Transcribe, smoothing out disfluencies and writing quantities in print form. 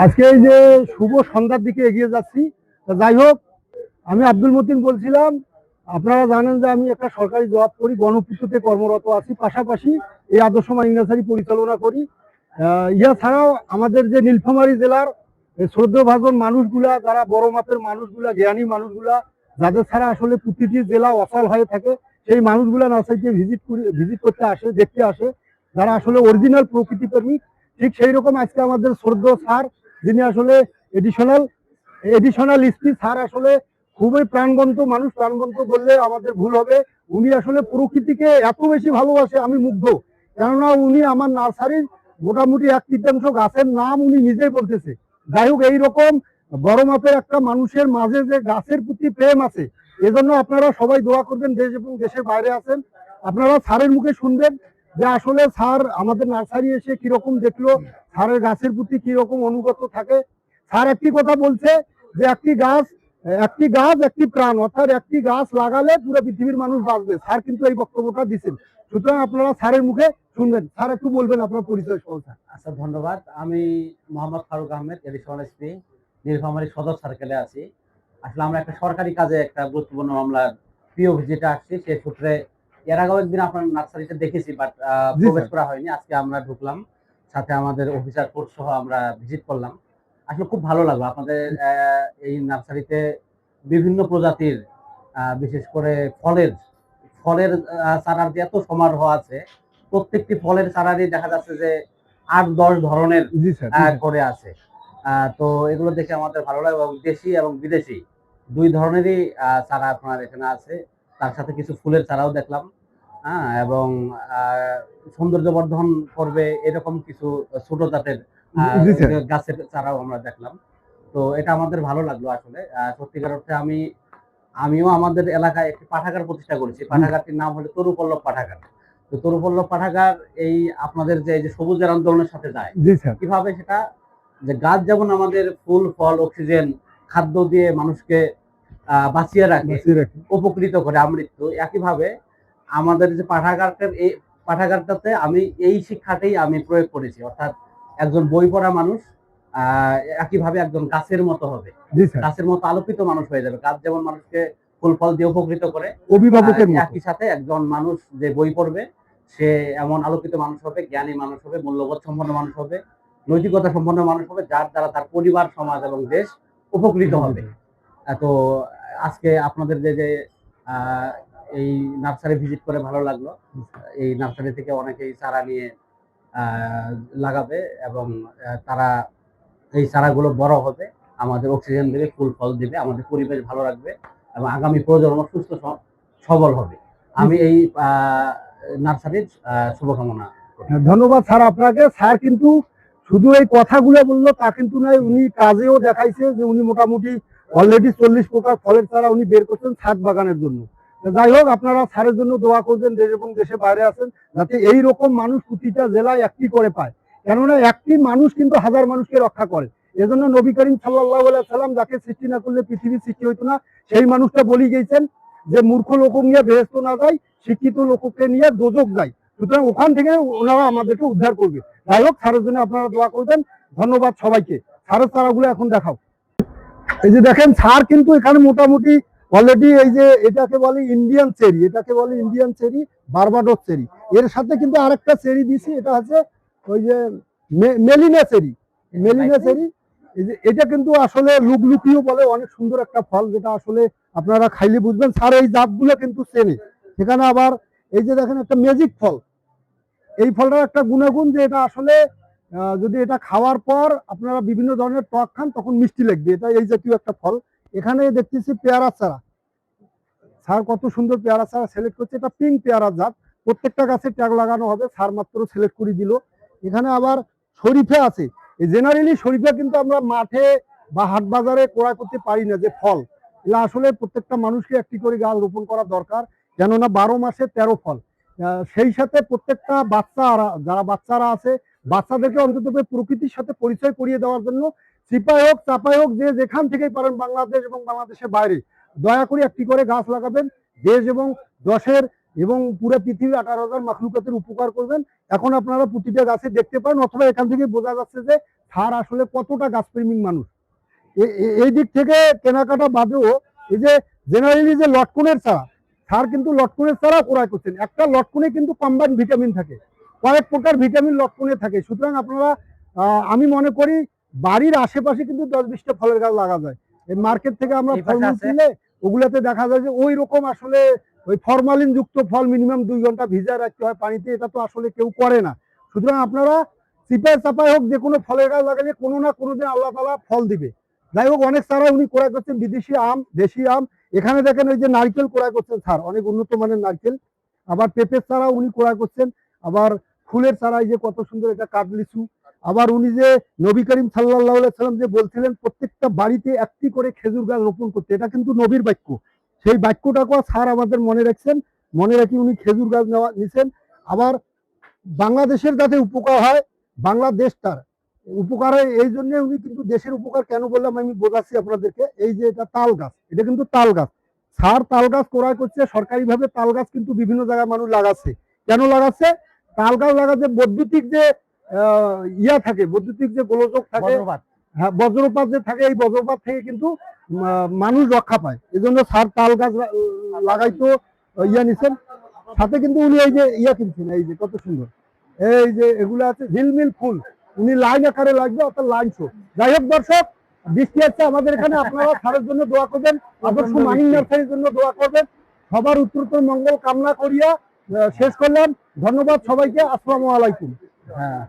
আজকে এই যে শুভ সন্ধ্যার দিকে এগিয়ে যাচ্ছি। যাই হোক, আমি আব্দুল মতিন বলছিলাম। আপনারা জানেন যে আমি একটা সরকারি জব করি, গণপূর্ততে কর্মরত আছি, পাশাপাশি এই আদর্শ মাইন নার্সারি পরিচালনা করি। ইয়া ছাড়াও আমাদের যে নীলফামারী জেলার শ্রদ্ধাভাজন মানুষগুলা, যারা বড় মাপের মানুষগুলা, জ্ঞানী মানুষগুলা, যাদের ছাড়া আসলে প্রতিটি জেলা অচল হয়ে থাকে, সেই মানুষগুলা নার্সারিতে ভিজিট করতে আসে, দেখতে আসে, যারা আসলে অরিজিনাল প্রকৃতি প্রেমিক। ঠিক সেই রকম আজকে আমাদের শ্রদ্ধেয় স্যার, যিনি আসলে এডিশনাল এসপি স্যার, আসলে খুবই প্রাণবন্ত মানুষ। প্রাণবন্ত বললে আমাদের ভুল হবে। উনি আসলে প্রকৃতিকে এত বেশি ভালোবাসে, আমি মুগ্ধ। কেননা উনি আমার নার্সারির মোটামুটি 1/3 গাছের নাম উনি নিজেই বলতেছে। যাই হোক, এইরকম বড় মাপের একটা মানুষের মাঝে যে গাছের প্রতি প্রেম আছে, এজন্য আপনারা সবাই দোয়া করবেন। দেশ এবং দেশের বাইরে আছেন, আপনারা স্যারের মুখে শুনবেন যে আসলে স্যার আমাদের নার্সারি এসে কিরকম দেখলো, স্যারের গাছের প্রতি কিরকম অনুগত থাকে। স্যার একটি কথা বলছে যে একটি গাছ একটি প্রাণ, অর্থাৎ একটি গাছ লাগালে পুরো পৃথিবীর মানুষ বাঁচবে। স্যার কিন্তু এই বক্তব্যটা দিচ্ছেন। সুতরাং আপনারা স্যারের মুখে শুনবেন। স্যার একটু বলবেন আপনার পরিচয় সহ। আচ্ছা, ধন্যবাদ। আমি মোহাম্মদ ফারুক আহমেদ, এডিশনাল এসপি, নীলফামারী সদর সার্কেলে আছি। আসলে আমরা একটা সরকারি কাজে একটা গুরুত্বপূর্ণ মামলার প্রিয় ভিজিটে আসছি। সেই সূত্রে এর আগেও একদিন আপনার নার্সারিতে দেখেছি, বাট প্রবেশ করা হয়নি। আজকে আমরা ঢুকলাম, সাথে আমাদের অফিসার ফোর্স সহ আমরা ভিজিট করলাম। আসলে খুব ভালো লাগলো আপনাদের এই নার্সারিতে বিভিন্ন প্রজাতির, বিশেষ করে ফলের ফলের চারার যে এত সমারোহ আছে। প্রত্যেকটি ফলের চারারই দেখা যাচ্ছে যে 8-10 ধরনের করে আছে। তো এগুলো দেখে আমাদের ভালো লাগে, এবং দেশি এবং বিদেশি দুই ধরনেরই চারা আপনার এখানে আছে। তার সাথে কিছু ফুলের চারাও দেখলাম, এবং সৌন্দর্য বর্ধন করবে এরকম কিছু ছোট জাতের গাছের চারাও আমরা দেখলাম। তো এটা আমাদের ভালো লাগলো। আসলে সত্যিকার অর্থে আমিও আমাদের এলাকায় একটি পাঠাগার প্রতিষ্ঠা করেছি। পাঠাগারটির নাম হলো তরুপল্লব পাঠাগার। তো তরুপল্লব পাঠাগার এই আপনাদের যে সবুজের আন্দোলনের সাথে যায়, কিভাবে সেটা, যে গাছ যেমন আমাদের ফুল ফল অক্সিজেন খাদ্য দিয়ে মানুষকে বাঁচিয়ে রাখে, উপকৃত করে আমৃত্যু, একইভাবে আমাদের যে এই পাঠাগারটাতে আমি এই শিক্ষাটাই আমি প্রয়োগ করেছি। অর্থাৎ একজন বই পড়া মানুষ একইভাবে একজন গাছের মতো হবে, গাছের মতো আলোকিত মানুষ হয়ে যাবে। গাছ যেমন মানুষকে ফুল ফল দিয়ে উপকৃত করে, অভিভাবকের একই সাথে একজন মানুষ যে বই পড়বে সে এমন আলোকিত মানুষ হবে, জ্ঞানী মানুষ হবে, মূল্যবোধ সম্পন্ন মানুষ হবে, নৈতিকতা সম্পন্ন মানুষ হবে, যার দ্বারা তার পরিবার, সমাজ এবং দেশ উপকৃত হবে। তো আজকে আপনাদের যে এই নার্সারি ভিজিট করে ভালো লাগলো। এই নার্সারি থেকে অনেকেই চারা নিয়ে লাগাবে, এবং তারা এই চারাগুলো বড় হবে, আমাদের অক্সিজেন দেবে, ফুল ফল দেবে, আমাদের পরিবেশ ভালো রাখবে, এবং আগামী প্রজন্ম সুস্থ সবল হবে। আমি এই নার্সারির শুভকামনা করি। ধন্যবাদ স্যার আপনাকে। স্যার কিন্তু শুধু এই কথাগুলো বললো তা কিন্তু নয়, উনি কাজেও দেখাইছে যে উনি মোটামুটি অলরেডি 40 প্রকার ফলের চারা উনি বের করছেন ছাদ বাগানের জন্য। যাই হোক, আপনারা স্যারের জন্য দোয়া করবেন, দেশ এবং দেশে বাইরে আছেন, যাতে এই রকম মানুষ প্রতিটা জেলায় একটি করে পায়। কেননা একটি মানুষ কিন্তু হাজার মানুষকে রক্ষা করে। এজন্য নবী করিম সাল্লাল্লাহু আলাইহি সাল্লাম যাকে সৃষ্টি না করলে পৃথিবীর সৃষ্টি হইতো না, সেই মানুষটা বলি গেছেন যে মূর্খ লোক নিয়ে বেহেশত না যায়, শিক্ষিত লোককে নিয়ে দোজক যায়। সুতরাং ওখান থেকে ওনারা আমাদেরকে উদ্ধার করবে। যাই হোক, স্যারের জন্য আপনারা দোয়া করবেন। ধন্যবাদ সবাইকে। স্যারের চারাগুলো এখন দেখাও। এই যে দেখেন, স্যার কিন্তু এখানে মোটামুটি অলরেডি এই যে এটাকে বলে ইন্ডিয়ান চেরি, বারবাডোস চেরি, এর সাথে কিন্তু আরেকটা চেরি দিছি, এটা হচ্ছে ওই যে মেলিনা চেরি। এই যে এটা কিন্তু আসলে লুকলুকিও বলে, অনেক সুন্দর একটা ফল, যেটা আসলে আপনারা খাইলে বুঝবেন। স্যার এই জাতগুলো কিন্তু চেনে। সেখানে আবার এই যে দেখেন একটা ম্যাজিক ফল, এই ফলটার একটা গুণাগুণ যে এটা আসলে যদি এটা খাওয়ার পর আপনারা বিভিন্ন ধরনের টক খান তখন মিষ্টি লাগবে। এটা এই জাতীয় একটা ফল। এখানে দেখতেছি পেয়ারা চারা, স্যার কত সুন্দর পেয়ারা চারা সিলেক্ট করছে। এটা পিঙ্ক পেয়ারা জাত, প্রত্যেকটা গাছে ট্যাগ লাগানো হবে, স্যার মাত্র সিলেক্ট করে দিল। এখানে আবার শরীফা আছে। জেনারেলি শরীফা কিন্তু আমরা মাঠে বা হাট বাজারে ক্রয় করতে পারি না, যে ফল এগুলো আসলে প্রত্যেকটা মানুষকে একটি করে গাছ রোপণ করা দরকার, কেননা 12 মাসে 13 ফল। সেই সাথে প্রত্যেকটা যারা বাচ্চারা আছে, বাচ্চাদেরকে অন্তত প্রকৃতির সাথে পরিচয় করিয়ে দেওয়ার জন্য সিপাই হোক চাপাই হোক, যে যেখান থেকেই পারেন বাংলাদেশ এবং বাংলাদেশের বাইরে, দয়া করে একটি করে গাছ লাগাবেন। দেশ এবং দশের এবং পুরো পৃথিবীর 18,000 মাখলুকাতের উপকার করবেন। এখন আপনারা প্রতিটা গাছে দেখতে পান, অথবা এখান থেকে বোঝা যাচ্ছে যে স্যার আসলে কতটা গাছপ্রেমিক মানুষ। এই দিক থেকে কেনাকাটা বাদেও এই যে জেনারেলি যে লটকনের চারা, স্যার কিন্তু লটকনের চারা ক্রয় করছেন। একটা লটকনে কিন্তু কম্বাইন ভিটামিন থাকে, কয়েক প্রকার ভিটামিন লটকনে থাকে। সুতরাং আপনারা আমি মনে করি বাড়ির আশেপাশে কিন্তু 10-20টা ফলের গাছ লাগা যায়। এই মার্কেট থেকে আমরা এই পাশে ফলমূল আছে। কিনলে ওগুলাতে দেখা যায় যে ওই রকম আসলে ওই ফরমালিন যুক্ত ফল মিনিমাম 2 ঘন্টা ভিজায় রাখতে হয় পানিতে, এটা তো আসলে কেউ করে না। সুতরাং আপনারা চিপায় চাপায় হোক যে কোনো ফলের গাছ লাগালে কোনো না কোনো দিন আল্লাহ তাআলা ফল দিবে। যাই হোক, অনেক চারা উনি ক্রয় করছেন, বিদেশি আম, দেশি আম। এখানে দেখেন ওই যে নারকেল ক্রয় করছেন স্যার, অনেক উন্নত মানের নারকেল। আবার পেঁপের চারা উনি ক্রয় করছেন। আবার ফুলের চারা, এই যে কত সুন্দর এটা কাঠলিচু। আবার উনি যে নবী করিম সাল্লাল্লাহু আলাইহি সাল্লাম যে বলছিলেন প্রত্যেকটা বাড়িতে একটি করে খেজুর গাছ রোপণ করতে, এটা কিন্তু নবীর বাক্য। সেই বাক্যটাকেও স্যার আমাদের মনে রাখছেন, মনে রাখি উনি খেজুর গাছ নিছেন। আবার বাংলাদেশের যাতে উপকার হয়, বাংলাদেশটার উপকার হয়, এই জন্য উনি কিন্তু দেশের উপকার কেন বললাম আমি বোঝাচ্ছি আপনাদেরকে। এই যে এটা তাল গাছ, এটা কিন্তু তাল গাছ। স্যার তাল গাছ ক্রয় করছে সরকারিভাবে। তাল গাছ কিন্তু বিভিন্ন জায়গায় মানুষ লাগাচ্ছে। কেন লাগাচ্ছে? তাল গাছ লাগাচ্ছে বৈদ্যুতিক যে ইয়া থাকে, বৈদ্যুতিক যে গোলযোগ থাকে, বজ্রপাত। হ্যাঁ বজ্রপাত যে থাকে, এই বজ্রপাত থেকে কিন্তু মানুষ রক্ষা পায়। এই জন্য স্যার তাল গাছ লাগাইতো ইয়া নিছেন। সাথে কিন্তু উনি এই যে ইয়া কিনছেন, এই যে কত সুন্দর, এই যে এগুলো আছে ঝিলমিল ফুল, উনি লাইন আকারে লাগবে, অর্থাৎ লাইন শো। যাই হোক দর্শক, বৃষ্টি হচ্ছে আমাদের এখানে, আপনারা স্যারের জন্য দোয়া করবেন, আদর্শ মানিক নার্সারির জন্য দোয়া করবেন। সবার উত্তরোত্তর মঙ্গল কামনা করিয়া শেষ করলাম। ধন্যবাদ সবাইকে। আসসালামু আলাইকুম। হ্যাঁ।